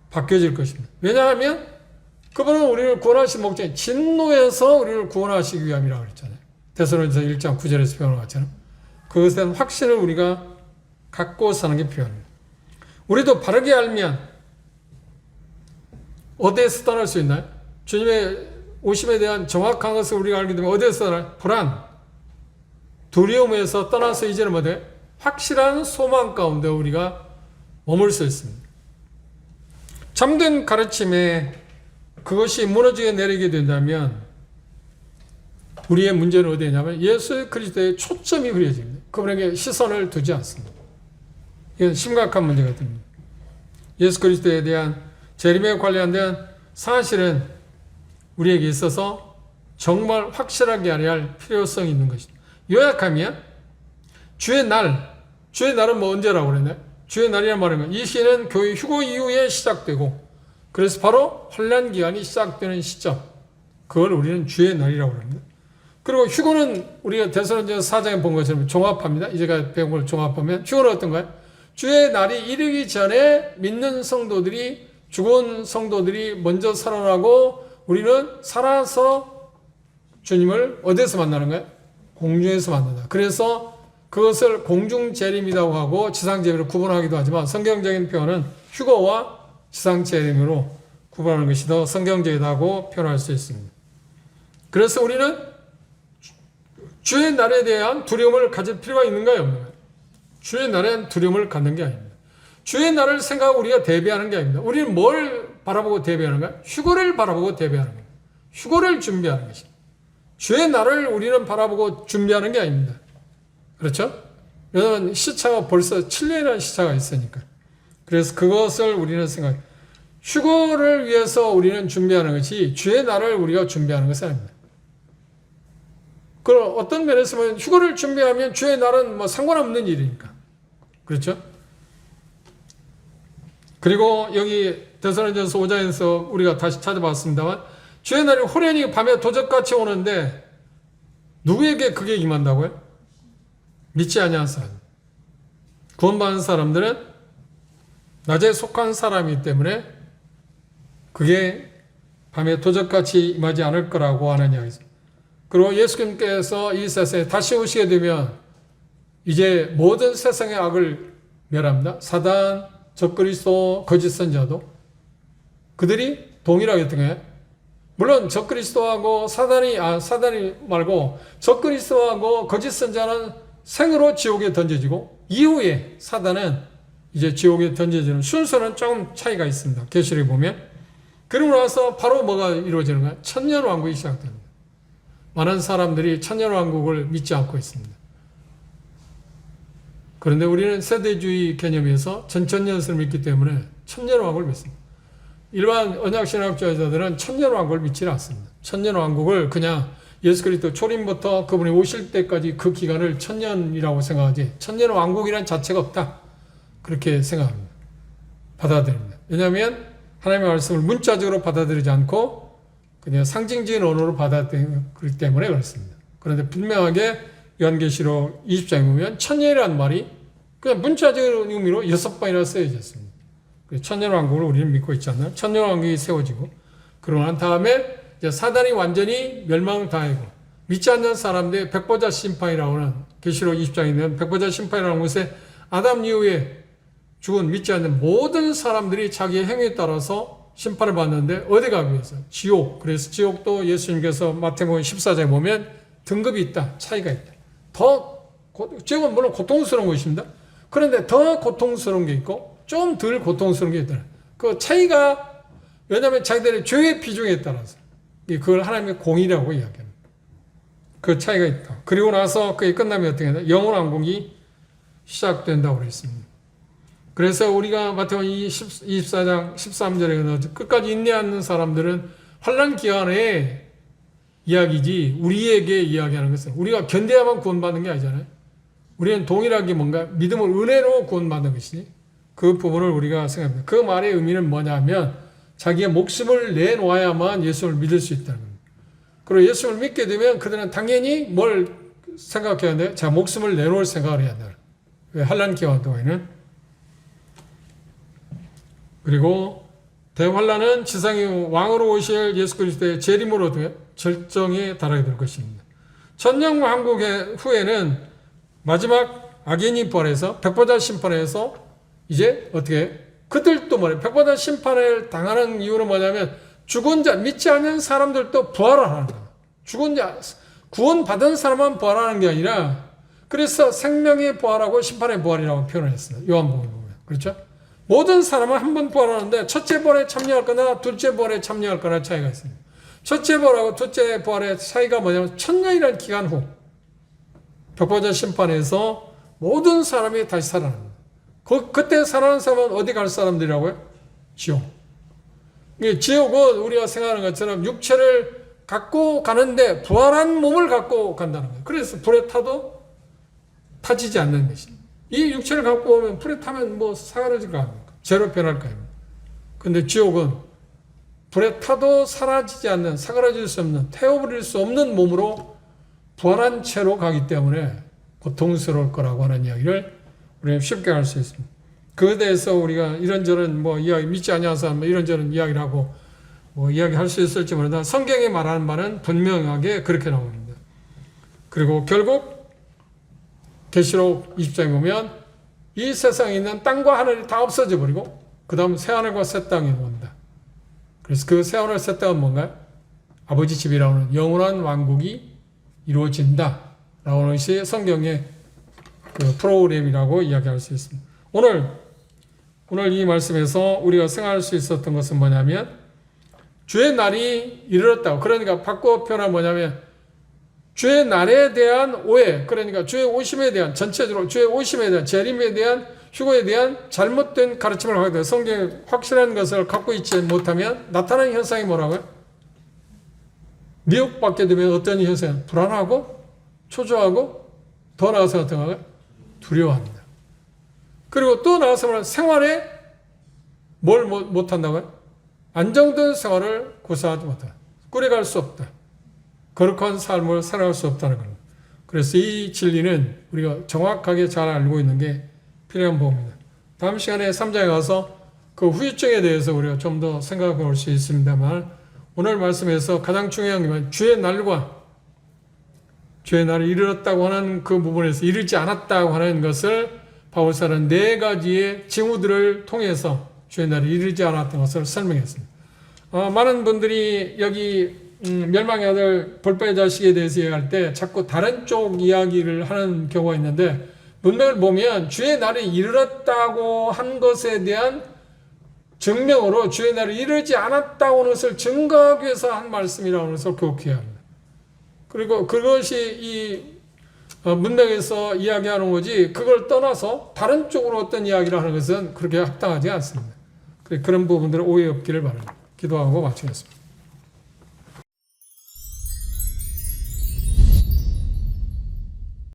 바뀌어질 것입니다. 왜냐하면 그분은 우리를 구원하신 목적이 진노에서 우리를 구원하시기 위함이라고 그랬잖아요. 데살로니가서 1장 9절에서 표현한 것처럼 그것에 대한 확신을 우리가 갖고 사는 게 필요합니다. 우리도 바르게 알면 어디에서 떠날 수 있나요? 주님의 오심에 대한 정확한 것을 우리가 알게 되면 어디에서 떠나요? 불안, 두려움에서 떠나서 이제는 뭐돼? 확실한 소망 가운데 우리가 머물 수 있습니다. 참된 가르침에 그것이 무너지게 내리게 된다면 우리의 문제는 어디냐면 예수 그리스도의 초점이 흐려집니다. 그분에게 시선을 두지 않습니다. 이건 심각한 문제가 됩니다. 예수 그리스도에 대한 재림에 관련된 사실은 우리에게 있어서 정말 확실하게 알아야 할 필요성이 있는 것입니다. 요약하면 주의 날은 뭐 언제라고 그랬나요? 주의 날이란 말은 이 시는 교회 휴거 이후에 시작되고 그래서 바로 환난 기간이 시작되는 시점, 그걸 우리는 주의 날이라고 합니다. 그리고 휴거는 우리가 데살로니가서 4장에 본 것처럼 종합합니다. 이제가 배운 걸 종합하면 휴거는 어떤가요? 주의 날이 이르기 전에 믿는 성도들이, 죽은 성도들이 먼저 살아나고 우리는 살아서 주님을 어디서 만나는 거예요? 공중에서 만난다. 그래서 그것을 공중재림이라고 하고 지상재림으로 구분하기도 하지만 성경적인 표현은 휴거와 지상재림으로 구분하는 것이 더 성경적이라고 표현할 수 있습니다. 그래서 우리는 주의 날에 대한 두려움을 가질 필요가 있는가요? 없는가요? 주의 날엔 두려움을 갖는 게 아닙니다. 주의 날을 생각하고 우리가 대비하는 게 아닙니다. 우리는 뭘 바라보고 대비하는가요? 휴거를 바라보고 대비하는 거예요. 휴거를 준비하는 것입니다. 주의 날을 우리는 바라보고 준비하는 게 아닙니다. 그렇죠? 왜냐하면 시차가 벌써 7년이라는 시차가 있으니까. 그래서 그것을 우리는 생각해요. 휴거를 위해서 우리는 준비하는 것이 주의 날을 우리가 준비하는 것은 아닙니다. 그럼 어떤 면에서 보면 휴거를 준비하면 주의 날은 뭐 상관없는 일이니까. 그렇죠? 그리고 여기 데살로니가서 5장에서 우리가 다시 찾아봤습니다만 주의 날이 호련히 밤에 도적같이 오는데 누구에게 그게 임한다고요? 믿지 아니한 사람. 구원받은 사람들은 낮에 속한 사람이기 때문에 그게 밤에 도적같이 임하지 않을 거라고 하는 이야기입니다. 그리고 예수님께서 이 세상에 다시 오시게 되면 이제 모든 세상의 악을 멸합니다. 사단, 적그리스도, 거짓 선자도 그들이 동일하게 어떤 거예요? 물론 적그리스도하고 사단이 말고 적그리스도하고 거짓 선자는 생으로 지옥에 던져지고 이후에 사단은 이제 지옥에 던져지는 순서는 조금 차이가 있습니다. 계시록에 보면. 그러고 나서 바로 뭐가 이루어지는가요? 천년왕국이 시작됩니다. 많은 사람들이 천년왕국을 믿지 않고 있습니다. 그런데 우리는 세대주의 개념에서 전천년설을 믿기 때문에 천년왕국을 믿습니다. 일반 언약신학자들은 천년왕국을 믿지는 않습니다. 천년왕국을 그냥 예수 그리스도 초림부터 그분이 오실 때까지 그 기간을 천년이라고 생각하지 천년왕국이란 자체가 없다. 그렇게 생각합니다. 받아들입니다. 왜냐하면 하나님의 말씀을 문자적으로 받아들이지 않고 그냥 상징적인 언어로 받아들이기 때문에 그렇습니다. 그런데 분명하게 요한계시록 20장에 보면 천년이라는 말이 그냥 문자적인 의미로 6번이나 쓰여져 있습니다. 천년왕국을 우리는 믿고 있지 않나요? 천년왕국이 세워지고 그러고 난 다음에 이제 사단이 완전히 멸망당하고 믿지 않는 사람들의 백보자 심판이라고 하는 계시록 20장에 있는 백보자 심판이라는 곳에 아담 이후에 죽은 믿지 않는 모든 사람들이 자기의 행위에 따라서 심판을 받는데 어디 가기 위해서? 지옥. 그래서 지옥도 예수님께서 마태복음 14장에 보면 등급이 있다. 차이가 있다. 지옥은 물론 고통스러운 것입니다. 그런데 더 고통스러운 게 있고 좀 덜 고통스러운 게 있다. 그 차이가 왜냐하면 자기들의 죄의 비중에 따라서 그걸 하나님의 공의라고 이야기합니다. 그 차이가 있다. 그리고 나서 그게 끝나면 어떻게 되나? 영원왕국이 시작된다고 그랬습니다. 그래서 우리가 마태복음 24장 13절에 끝까지 인내하는 사람들은 환난 기간에 이야기지 우리에게 이야기하는 것은 우리가 견뎌야만 구원받는 게 아니잖아요. 우리는 동일하게 뭔가 믿음을 은혜로 구원받는 것이니 그 부분을 우리가 생각합니다. 그 말의 의미는 뭐냐면 자기의 목숨을 내놓아야만 예수를 믿을 수 있다는 겁니다. 그리고 예수를 믿게 되면 그들은 당연히 뭘 생각해야 하는데 자 목숨을 내놓을 생각을 해야 한다. 왜 환난 기간 동안에는. 그리고 대환란은 지상의 왕으로 오실 예수 그리스도의 재림으로 절정에 달하게 될 것입니다. 천년왕국 후에는 마지막 악인이 부활해서 백보자 심판에서 이제 어떻게 그들도 뭐래 백보자 심판을 당하는 이유는 뭐냐면 죽은 자 믿지 않는 사람들도 부활을 하는 거야. 죽은 자 구원받은 사람만 부활하는 게 아니라 그래서 생명의 부활하고 심판의 부활이라고 표현을 했어요. 요한복음에 보면. 그렇죠? 모든 사람은 한 번 부활하는데 첫째 부활에 참여할 거나 둘째 부활에 참여할 거나 차이가 있습니다. 첫째 부활하고 둘째 부활의 차이가 뭐냐면 천년이라는 기간 후 백보자 심판에서 모든 사람이 다시 살아납니다. 그때 살아난 사람은 어디 갈 사람들이라고요? 지옥. 지옥은 우리가 생각하는 것처럼 육체를 갖고 가는데 부활한 몸을 갖고 간다는 거예요. 그래서 불에 타도 타지지 않는 것입니다. 이 육체를 갖고 오면 불에 타면 뭐 사라질 거 아닙니까? 죄로 변할 거 아닙니까? 근데 지옥은 불에 타도 사라지지 않는, 사그라질 수 없는, 태워버릴 수 없는 몸으로 부활한 채로 가기 때문에 고통스러울 거라고 하는 이야기를 우리는 쉽게 알 수 있습니다. 그에 대해서 우리가 이런저런 뭐 이야기, 믿지 않는 사람 이런저런 이야기를 하고 뭐 이야기할 수 있을지 모르지만 성경이 말하는 말은 분명하게 그렇게 나옵니다. 그리고 결국 계시록 20장에 보면 이 세상에 있는 땅과 하늘이 다 없어져 버리고 그 다음 새하늘과 새 땅이 온다. 그래서 그 새하늘 새 땅은 뭔가요? 아버지 집이라고 하는 영원한 왕국이 이루어진다 라고 하는 것이 성경의 그 프로그램이라고 이야기할 수 있습니다. 오늘 이 말씀에서 우리가 생각할 수 있었던 것은 뭐냐면 주의 날이 이르렀다고. 그러니까 바꿔 표현하면 뭐냐면 주의 날에 대한 오해, 그러니까 주의 오심에 대한, 전체적으로 주의 오심에 대한, 재림에 대한, 휴거에 대한 잘못된 가르침을 하게 돼요. 성경에 확실한 것을 갖고 있지 못하면 나타나는 현상이 뭐라고요? 미혹받게 되면 어떤 현상? 불안하고 초조하고 더 나아서 어떤 거예요? 두려워합니다. 그리고 또 나아서 말하면 생활에 뭘 못한다고요? 안정된 생활을 구사하지 못한다. 꾸려갈 수 없다. 거룩한 삶을 살아갈 수 없다는 겁니다. 그래서 이 진리는 우리가 정확하게 잘 알고 있는 게 필요한 부분입니다. 다음 시간에 3장에 가서 그 후유증에 대해서 우리가 좀 더 생각해 볼 수 있습니다만 오늘 말씀에서 가장 중요한 건 주의 날과 주의 날이 이르렀다고 하는 그 부분에서 이르지 않았다고 하는 것을 바울사는 4가지의 징후들을 통해서 주의 날이 이르지 않았던 것을 설명했습니다. 많은 분들이 여기 멸망의 아들 볼빠의 자식에 대해서 이야기할 때 자꾸 다른 쪽 이야기를 하는 경우가 있는데 문맥을 보면 주의 날이 이르렀다고 한 것에 대한 증명으로 주의 날이 이르지 않았다고 하는 것을 증거하기 위해서 한 말씀이라고 하는 것을 기억해야 합니다. 그리고 그것이 이 문맥에서 이야기하는 거지 그걸 떠나서 다른 쪽으로 어떤 이야기를 하는 것은 그렇게 합당하지 않습니다. 그런 부분들은 오해 없기를 바랍니다. 기도하고 마치겠습니다.